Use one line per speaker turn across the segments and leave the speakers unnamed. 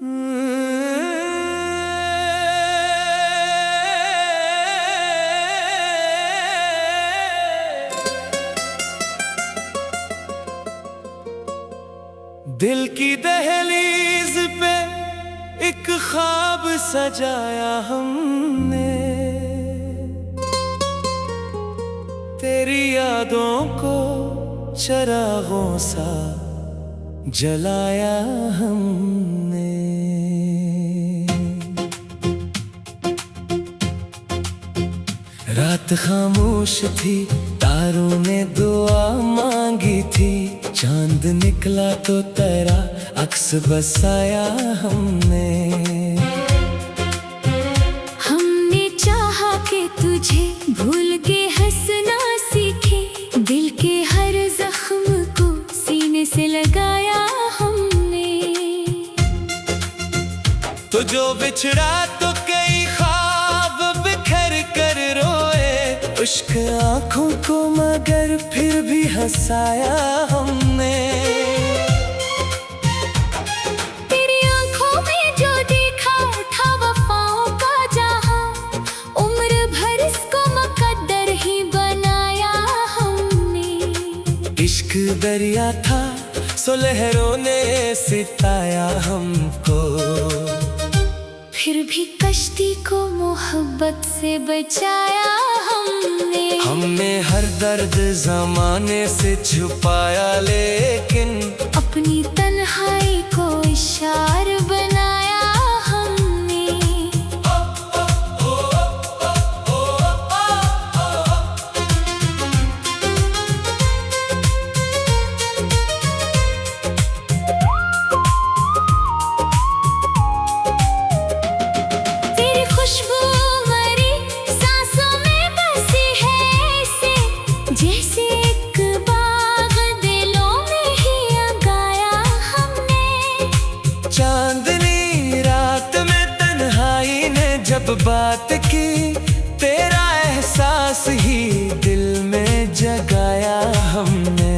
दिल की दहलीज पे एक ख्वाब सजाया हमने, तेरी यादों को चिरागों सा जलाया हमने। रात खामोश थी, तारों ने दुआ मांगी थी, चांद निकला तो तेरा अक्स बसाया हमने।
हमने चाहा कि तुझे भूल के हंसना सीखे, दिल के हर जख्म को सीने से लगाया हमने।
तो जो बिछड़ा तो कई ख्वाब बिखर कर रोए, इश्क आंखों को मगर फिर भी हंसाया हमने।
तेरी आंखों में जो देखा था वफाओं का जहां, उम्र भर इसको मुकद्दर ही बनाया हमने।
इश्क दरिया था सो लहरों ने सिताया हमको,
फिर भी कश्ती को मोहब्बत से बचाया हमने।
हमने हर दर्द ज़माने से छुपाया, लेकिन
अपनी तन्हाई को इशार बनाया हमने। तेरी खुशबू मरी सांसों में बसी है ऐसे, जैसे एक बाग दिलों में ही उगाया हमने।
चांदनी रात में तन्हाई ने जब बात की, तेरा एहसास ही दिल में जगाया हमने।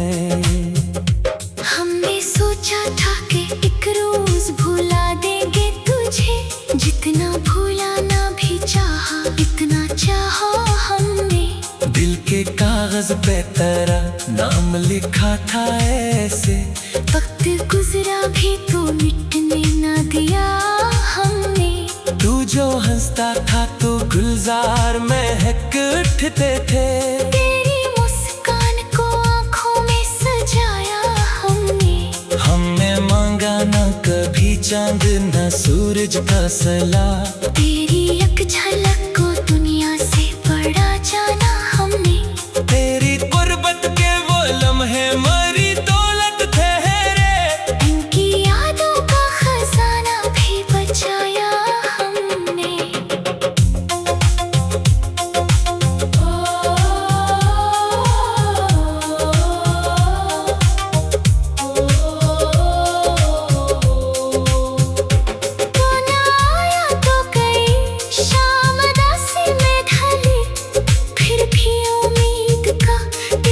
हमने सोचा था कि एक रोज भुला देंगे तुझे, जितना भुलाना भी चाहा इतना चाहा हमने।
दिल के कागज पे तेरा नाम लिखा था ऐसे,
वक्त गुजरा भी तो मिटने न दिया हमने।
तू जो हंसता था तो गुलजार महक उठते थे,
तेरी मुस्कान को आंखों में सजाया हमने।
हमने मांगा ना कभी चांद ना सूरज का सला,
तेरी एक झलक को दुनिया से बड़ा जाना हमने।
तेरी गुर्बत के वो लम्हे मरी दौलत ठहरे,
इनकी यादों का खजाना भी बचाया हमने। तू ना आया तो कई शाम दासी में ढली, फिर भी उम्मीद का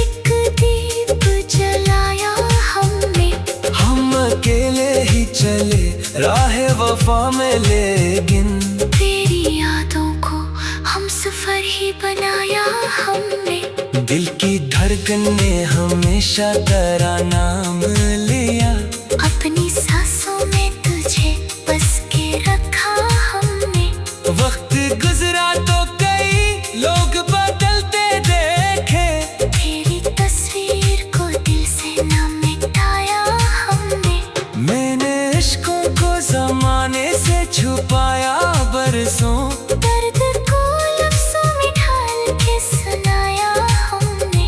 एक दीप जलाया हमने।
हम अकेले ही चले राहे वफा में, लेकिन
तेरी यादों को हम सफर ही बनाया हमने।
दिल की धड़कन ने हमेशा तेरा नाम लिया,
अपनी सांसों में तुझे बस के रखा हमने।
वक्त गुजरा तो कई लोग बदलते देखे,
तेरी तस्वीर को दिल से न मिटाया हमने।
मैंने इश्कों को जमाने से छुपाया बरसों,
दर्द को लफ्जों में ढाल के सुनाया हमने।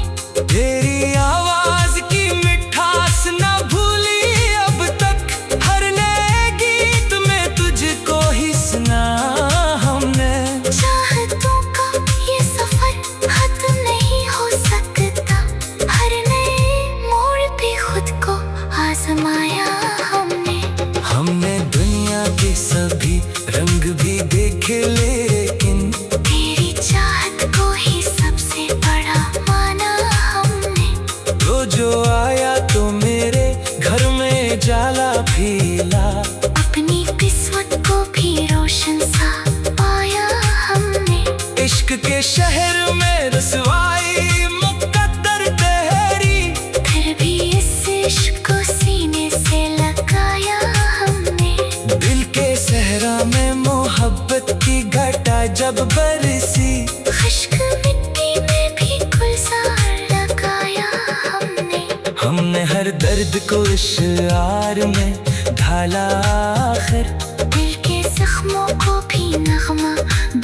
तेरी आवाज की मिठास ना भूली अब तक, हर नए गीत में तुझको ही सुना हमने।
चाहतों का ये सफर खत्म नहीं हो सकता, हर नए मोड़ पे खुद को आजमाया हमने।
हमने दुनिया के सभी रंग भी देखे, लेकिन
तेरी चाहत को ही सबसे बड़ा माना हमने।
वो जो आया तो मेरे घर में जाला भी ला,
अपनी किस्मत
जब बरसी,
खुश्क मिट्टी में भी गुलजार लगाया हमने।
हमने हर दर्द को इशार में ढाला आखिर,
दिल के जख्मों को भी नगमा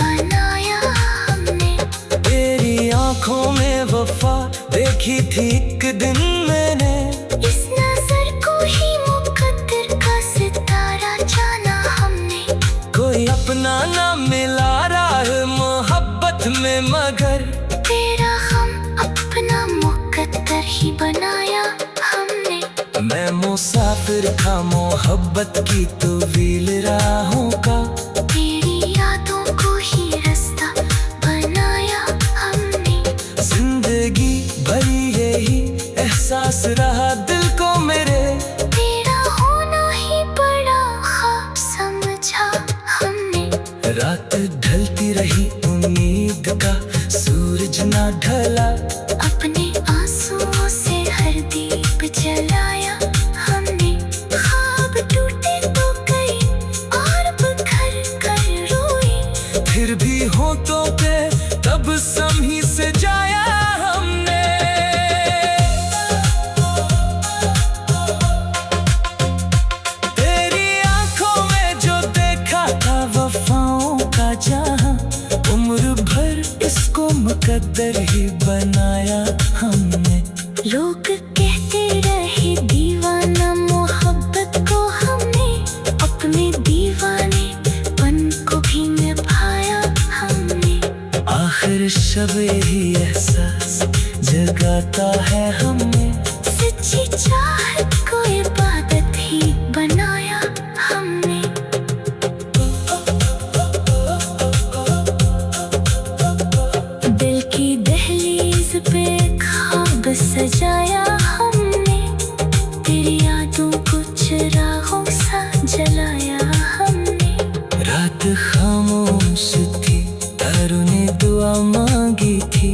बनाया हमने।
तेरी आंखों में वफा देखी थी एक दिन मैंने,
इस नजर को ही मुकद्दर का सितारा जाना हमने।
कोई अपना ना मिला राह मोहब्बत में, मगर
तेरा हम अपना मुकद्दर ही बनाया हमने।
मैं मुसाफिर था मोहब्बत की तवील राहों का,
तेरी यादों को ही रास्ता बनाया हमने।
जिंदगी भरी यही एहसास रहा दिल को मेरे,
तेरा होना ही बड़ा ख्वाब समझा हमने।
रात ढलती रही उम्मीद का सूरज ना ढला,
अपने आंसुओं से हर दीप जलाया हमने। ख्वाब टूटे तो कई और बिखर कर रोई,
फिर भी होठों पे तब समही से जाया हमने। तेरी आंखों में जो देखा था वफाओं का जहां, उम्र भर इसको मुकद्दर ही बनाया हमने।
लोग कहते रहे दीवाना मोहब्बत को हमने, अपने दीवानेपन को भी निभाया हमने।
आखिर शब ही एहसास जगाता है हमने,
सच्ची चाहत को इबादत ही बनाया हमने। दिल की दहलीज पे ख्वाब सजाया हमने, तेरी यादों को चिरागों सा जलाया हमने।
रात खामोश थी, तारों ने दुआ मांगी थी,